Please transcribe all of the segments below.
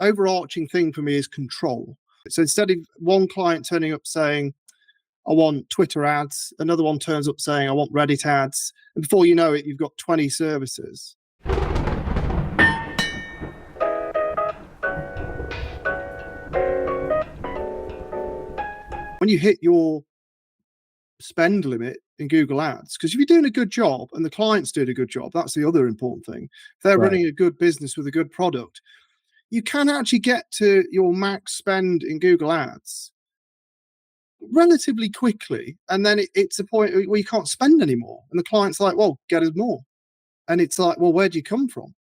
overarching thing for me is control. So instead of one client turning up saying, I want Twitter ads, another one turns up saying, I want Reddit ads. And before you know it, you've got 20 services. When you hit your spend limit in Google Ads, because if you're doing a good job and the client's doing a good job, that's the other important thing. If they're running a good business with a good product, you can actually get to your max spend in Google Ads relatively quickly. And then it's a point where you can't spend anymore. And the client's like, well, get us more. And it's like, well, where'd you come from?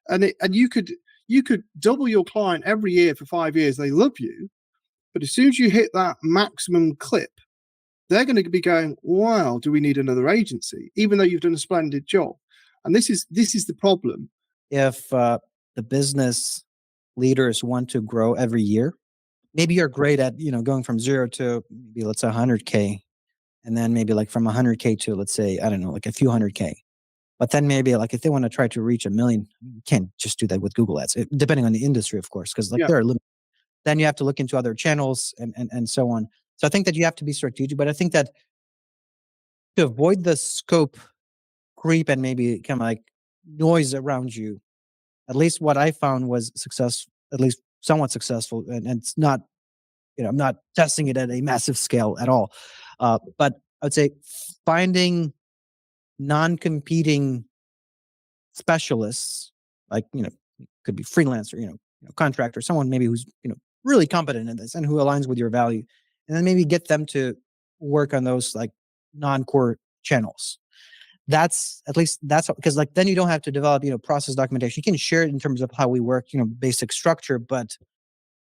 And you could double your client every year for 5 years. They love you. But as soon as you hit that maximum clip, they're going to be going, wow, do we need another agency? Even though you've done a splendid job. And this is the problem. If the business leaders want to grow every year, maybe you're great at, going from 0 to maybe let's say 100K. And then maybe like from 100K to, let's say, I don't know, like a few 100K. But then maybe like if they want to try to reach 1 million, you can't just do that with Google Ads, depending on the industry, of course, because there are limits. Then you have to look into other channels and so on. So I think that you have to be strategic, but I think that to avoid the scope creep and maybe kind of like noise around you, at least what I found was at least somewhat successful. And it's not, I'm not testing it at a massive scale at all. But I would say finding non-competing specialists, like, could be freelancer, contractor, someone maybe who's, really competent in this and who aligns with your value. And then maybe get them to work on those like non-core channels. That's because like then you don't have to develop, process documentation. You can share it in terms of how we work, basic structure, but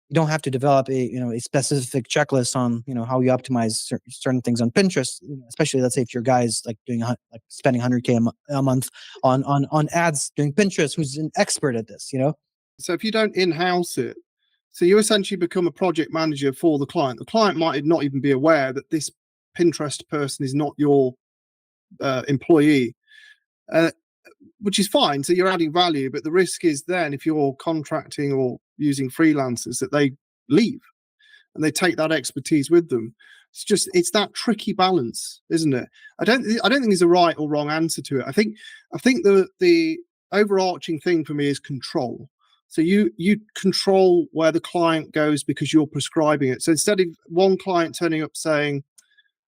you don't have to develop a specific checklist on, how you optimize certain things on Pinterest, especially let's say if your guy's like doing like spending 100K a month on ads doing Pinterest, who's an expert at this, So if you don't in-house it, so you essentially become a project manager for the client. The client might not even be aware that this Pinterest person is not your employee, which is fine. So you're adding value, but the risk is then if you're contracting or using freelancers that they leave and they take that expertise with them. It's that tricky balance, isn't it? I don't think there's a right or wrong answer to it. I think the overarching thing for me is control. So you control where the client goes because you're prescribing it. So instead of one client turning up saying,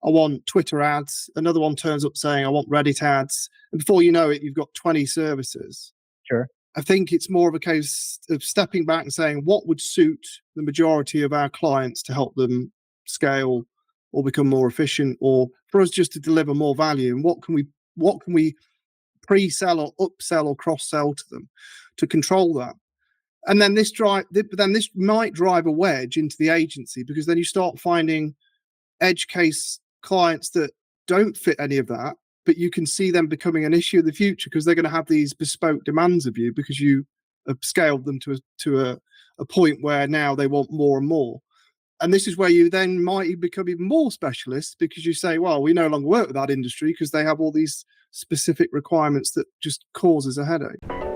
I want Twitter ads, another one turns up saying, I want Reddit ads. And before you know it, you've got 20 services. Sure. I think it's more of a case of stepping back and saying, what would suit the majority of our clients to help them scale or become more efficient, or for us just to deliver more value? And what can we pre-sell or upsell or cross-sell to them to control that? And then this might drive a wedge into the agency, because then you start finding edge case clients that don't fit any of that, but you can see them becoming an issue in the future because they're going to have these bespoke demands of you because you have scaled them to a point where now they want more and more. And this is where you then might become even more specialist, because you say, well, we no longer work with that industry because they have all these specific requirements that just causes a headache.